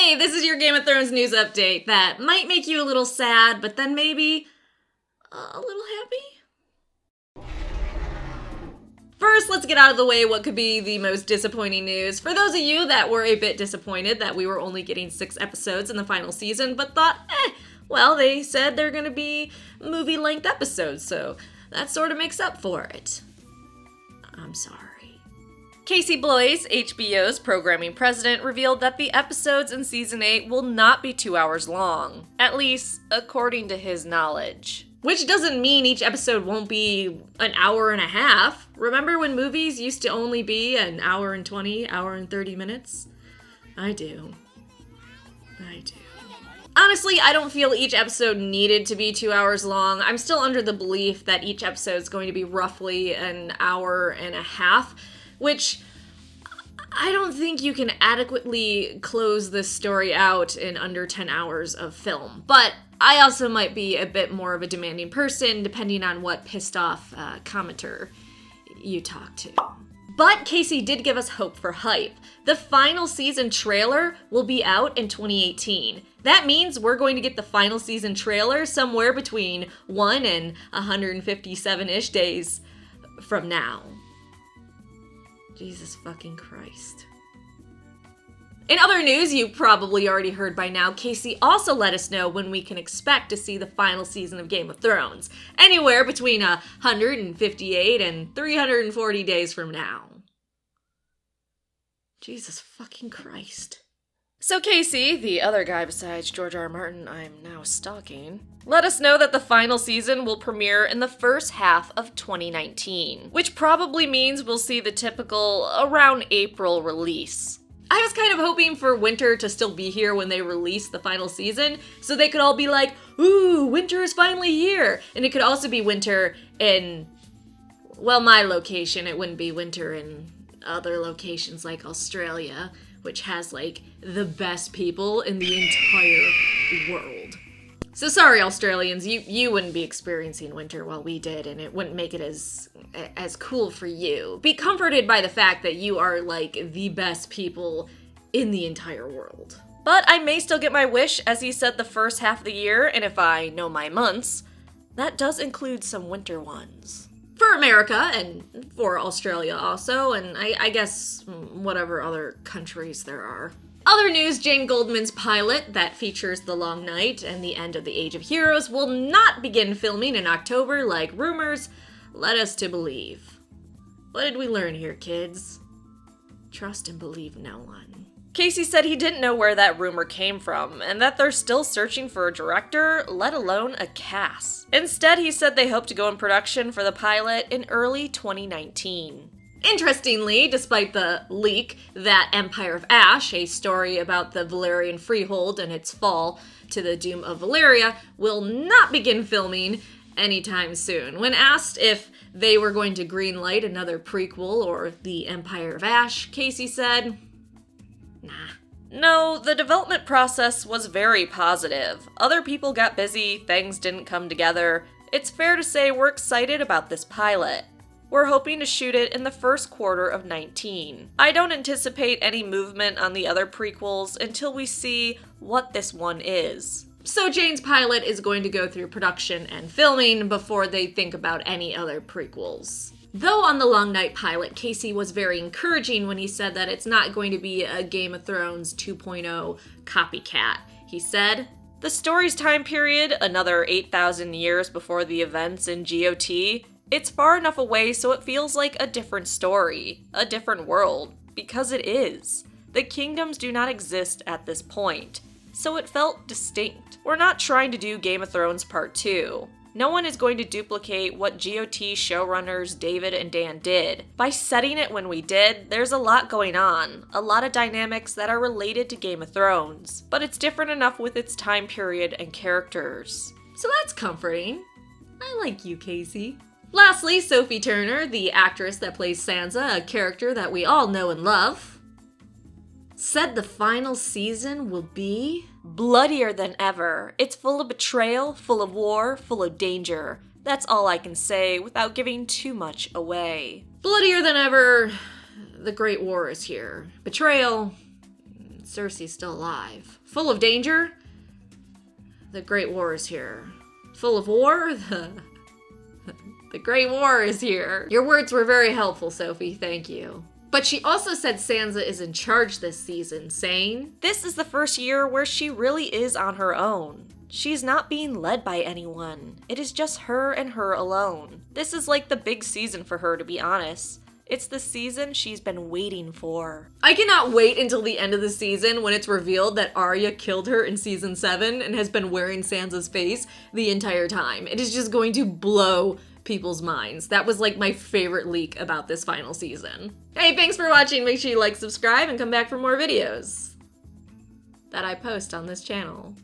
Hey, this is your Game of Thrones news update that might make you a little sad, but then maybe a little happy? First, let's get out of the way what could be the most disappointing news. For those of you that were a bit disappointed that we were only getting 6 episodes in the final season, but thought, well, they said they're gonna be movie-length episodes, so that sort of makes up for it. I'm sorry. Casey Bloys, HBO's programming president, revealed that the episodes in Season 8 will not be 2 hours long, at least according to his knowledge. Which doesn't mean each episode won't be an hour and a half. Remember when movies used to only be an hour and 20, hour and 30 minutes? I do. Honestly, I don't feel each episode needed to be 2 hours long. I'm still under the belief that each episode is going to be roughly an hour and a half, which I don't think you can adequately close this story out in under 10 hours of film. But I also might be a bit more of a demanding person, depending on what pissed off commenter you talk to. But Casey did give us hope for hype. The final season trailer will be out in 2018. That means we're going to get the final season trailer somewhere between 1 and 157-ish days from now. Jesus fucking Christ. In other news you probably already heard by now, Casey also let us know when we can expect to see the final season of Game of Thrones. Anywhere between 158 and 340 days from now. Jesus fucking Christ. So Casey, the other guy besides George R. R. Martin I'm now stalking, let us know that the final season will premiere in the first half of 2019, which probably means we'll see the typical around April release. I was kind of hoping for winter to still be here when they release the final season, so they could all be like, ooh, winter is finally here! And it could also be winter in, well, my location. It wouldn't be winter in other locations like Australia, which has, like, the best people in the entire world. So sorry, Australians, you wouldn't be experiencing winter while we did, and it wouldn't make it as cool for you. Be comforted by the fact that you are, like, the best people in the entire world. But I may still get my wish, as he said the first half of the year, and if I know my months, that does include some winter ones. For America, and for Australia also, and I guess whatever other countries there are. Other news, Jane Goldman's pilot that features The Long Night and the end of the Age of Heroes will not begin filming in October like rumors led us to believe. What did we learn here, kids? Trust and believe no one. Casey said he didn't know where that rumor came from, and that they're still searching for a director, let alone a cast. Instead, he said they hope to go in production for the pilot in early 2019. Interestingly, despite the leak that Empire of Ash, a story about the Valyrian Freehold and its fall to the doom of Valyria, will not begin filming anytime soon. When asked if they were going to greenlight another prequel or the Empire of Ash, Casey said, nah. No, the development process was very positive. Other people got busy, things didn't come together. It's fair to say we're excited about this pilot. We're hoping to shoot it in the first quarter of 19. I don't anticipate any movement on the other prequels until we see what this one is. So Jane's pilot is going to go through production and filming before they think about any other prequels. Though on the Long Night pilot, Casey was very encouraging when he said that it's not going to be a Game of Thrones 2.0 copycat. He said, "The story's time period, another 8,000 years before the events in GOT, it's far enough away so it feels like a different story, a different world, because it is. The kingdoms do not exist at this point, so it felt distinct. We're not trying to do Game of Thrones Part 2. No one is going to duplicate what GOT showrunners David and Dan did. By setting it when we did, there's a lot going on, a lot of dynamics that are related to Game of Thrones, but it's different enough with its time period and characters." So that's comforting. I like you, Casey. Lastly, Sophie Turner, the actress that plays Sansa, a character that we all know and love, said the final season will be bloodier than ever. It's full of betrayal, full of war, full of danger. That's all I can say without giving too much away. Bloodier than ever, the Great War is here. Betrayal, it's Cersei's still alive. Full of danger? The Great War is here. Full of war? The Great War is here. Your words were very helpful, Sophie. Thank you. But she also said Sansa is in charge this season, saying, "This is the first year where she really is on her own. She's not being led by anyone. It is just her and her alone. This is like the big season for her, to be honest. It's the season she's been waiting for." I cannot wait until the end of the season when it's revealed that Arya killed her in season 7 and has been wearing Sansa's face the entire time. It is just going to blow people's minds. That was like my favorite leak about this final season. Hey, thanks for watching. Make sure you like, subscribe, and come back for more videos that I post on this channel.